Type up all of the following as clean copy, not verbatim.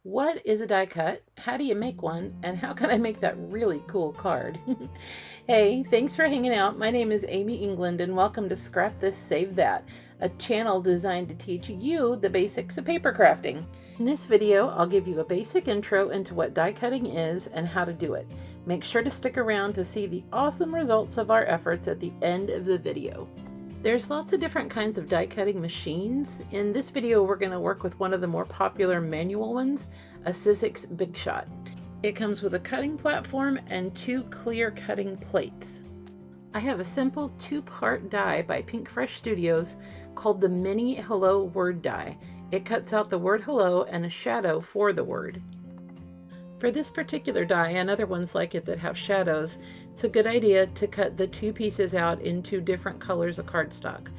What is a die cut? How do you make one? And how can I make that really cool card? Hey, thanks for hanging out. My name is Amy England and welcome to Scrap This, Save That, a channel designed to teach you the basics of paper crafting. In this video, I'll give you a basic intro into what die cutting is and how to do it. Make sure to stick around to see the awesome results of our efforts at the end of the video. There's lots of different kinds of die cutting machines. In this video, we're going to work with one of the more popular manual ones, a Sizzix Big Shot. It comes with a cutting platform and two clear cutting plates. I have a simple two-part die by Pinkfresh Studios called the Mini Hello Word Die. It cuts out the word hello and a shadow for the word. For this particular die and other ones like it that have shadows, it's a good idea to cut the two pieces out into different colors of cardstock.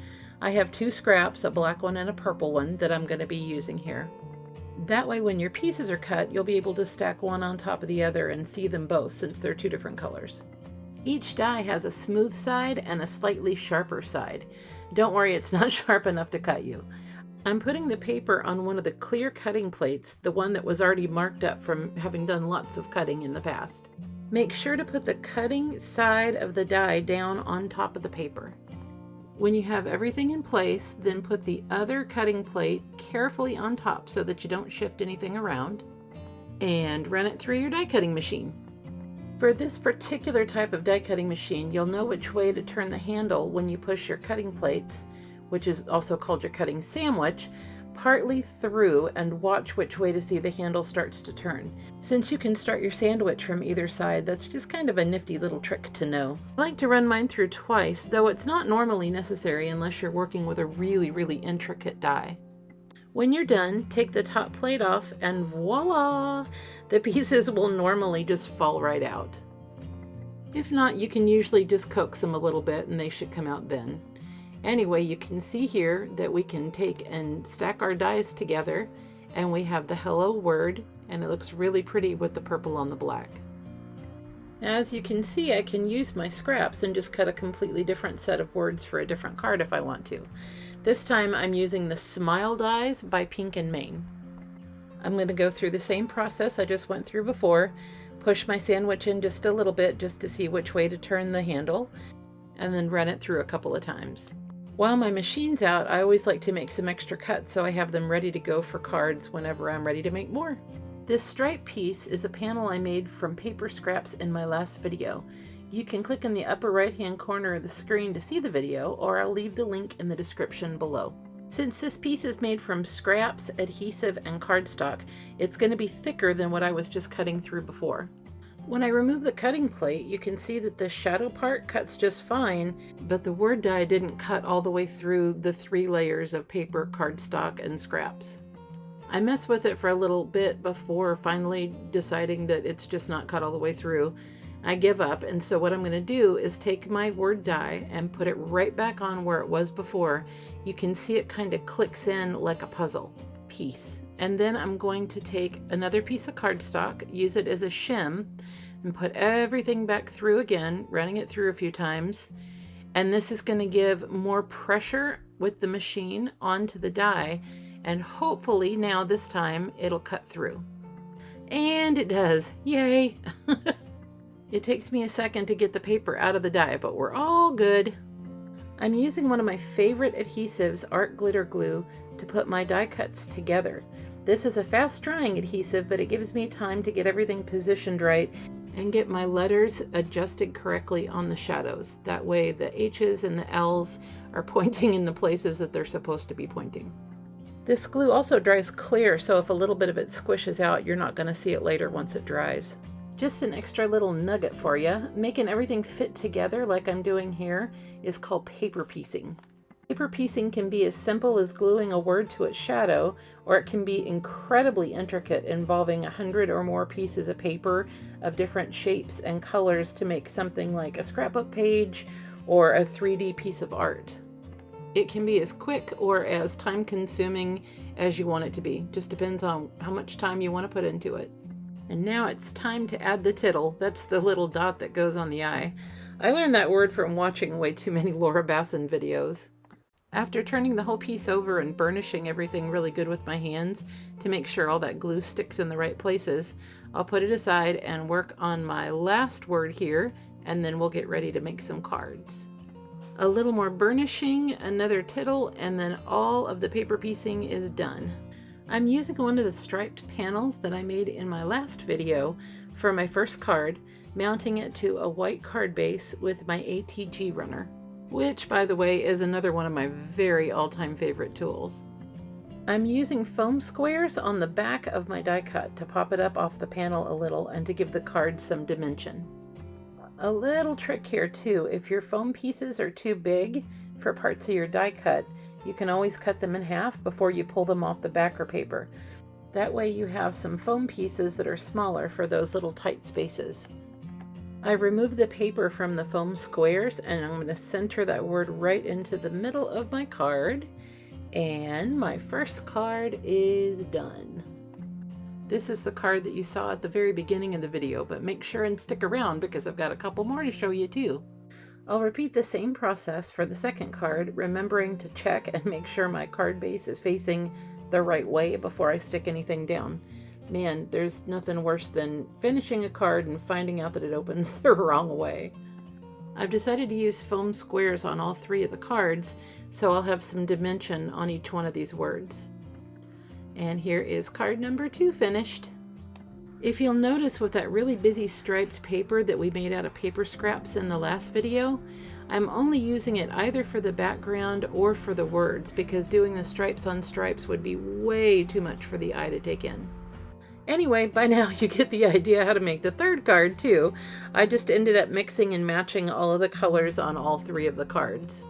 I have two scraps, a black one and a purple one, that I'm going to be using here. That way when your pieces are cut, you'll be able to stack one on top of the other and see them both since they're two different colors. Each die has a smooth side and a slightly sharper side. Don't worry, it's not sharp enough to cut you. I'm putting the paper on one of the clear cutting plates, the one that was already marked up from having done lots of cutting in the past. Make sure to put the cutting side of the die down on top of the paper. When you have everything in place, then put the other cutting plate carefully on top so that you don't shift anything around, and run it through your die cutting machine. For this particular type of die cutting machine, you'll know which way to turn the handle when you push your cutting plates, which is also called your cutting sandwich, partly through and watch which way to see the handle starts to turn. Since you can start your sandwich from either side, that's just kind of a nifty little trick to know. I like to run mine through twice, though it's not normally necessary unless you're working with a really intricate die. When you're done, take the top plate off and voila! The pieces will normally just fall right out. If not, you can usually just coax them a little bit and they should come out then. Anyway, you can see here that we can take and stack our dies together and we have the hello word, and it looks really pretty with the purple on the black. As you can see, I can use my scraps and just cut a completely different set of words for a different card if I want to. This time I'm using the Smile Dies by Pink and Maine. I'm going to go through the same process I just went through before, push my sandwich in just a little bit just to see which way to turn the handle, and then run it through a couple of times. While my machine's out, I always like to make some extra cuts so I have them ready to go for cards whenever I'm ready to make more. This stripe piece is a panel I made from paper scraps in my last video. You can click in the upper right hand corner of the screen to see the video, or I'll leave the link in the description below. Since this piece is made from scraps, adhesive, and cardstock, it's going to be thicker than what I was just cutting through before. When I remove the cutting plate, you can see that the shadow part cuts just fine, but the word die didn't cut all the way through the 3 layers of paper, cardstock, and scraps. I messed with it for a little bit before finally deciding that it's just not cut all the way through. I give up, and so what I'm going to do is take my word die and put it right back on where it was before. You can see it kind of clicks in like a puzzle piece. And then I'm going to take another piece of cardstock, use it as a shim, and put everything back through again, running it through a few times. And this is going to give more pressure with the machine onto the die, and hopefully now this time it'll cut through. And it does. Yay! It takes me a second to get the paper out of the die, but we're all good. I'm using one of my favorite adhesives, Art Glitter Glue, to put my die cuts together. This is a fast drying adhesive, but it gives me time to get everything positioned right and get my letters adjusted correctly on the shadows. That way the H's and the L's are pointing in the places that they're supposed to be pointing. This glue also dries clear, so if a little bit of it squishes out, you're not going to see it later once it dries. Just an extra little nugget for you. Making everything fit together like I'm doing here is called paper piecing. Paper piecing can be as simple as gluing a word to its shadow, or it can be incredibly intricate, involving 100 or more pieces of paper of different shapes and colors to make something like a scrapbook page or a 3D piece of art. It can be as quick or as time-consuming as you want it to be. Just depends on how much time you want to put into it. And now it's time to add the tittle. That's the little dot that goes on the eye. I learned that word from watching way too many Laura Basson videos. After turning the whole piece over and burnishing everything really good with my hands to make sure all that glue sticks in the right places, I'll put it aside and work on my last word here, and then we'll get ready to make some cards. A little more burnishing, another tittle, and then all of the paper piecing is done. I'm using one of the striped panels that I made in my last video for my first card, mounting it to a white card base with my ATG runner, which, by the way, is another one of my very all-time favorite tools. I'm using foam squares on the back of my die cut to pop it up off the panel a little and to give the card some dimension. A little trick here too, if your foam pieces are too big for parts of your die cut, you can always cut them in half before you pull them off the backer paper. That way you have some foam pieces that are smaller for those little tight spaces. I removed the paper from the foam squares and I'm going to center that word right into the middle of my card. And my first card is done. This is the card that you saw at the very beginning of the video, but make sure and stick around because I've got a couple more to show you too. I'll repeat the same process for the second card, remembering to check and make sure my card base is facing the right way before I stick anything down. Man, there's nothing worse than finishing a card and finding out that it opens the wrong way. I've decided to use foam squares on all three of the cards, so I'll have some dimension on each one of these words. And here is card number 2 finished. If you'll notice with that really busy striped paper that we made out of paper scraps in the last video, I'm only using it either for the background or for the words because doing the stripes on stripes would be way too much for the eye to take in. Anyway, by now you get the idea how to make the third card too. I just ended up mixing and matching all of the colors on all three of the cards.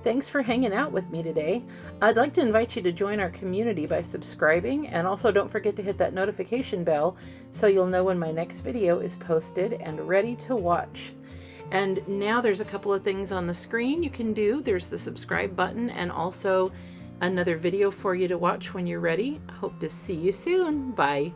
Thanks for hanging out with me today. I'd like to invite you to join our community by subscribing, and also don't forget to hit that notification bell so you'll know when my next video is posted and ready to watch. And now there's a couple of things on the screen you can do. There's the subscribe button and also another video for you to watch when you're ready. I hope to see you soon. Bye.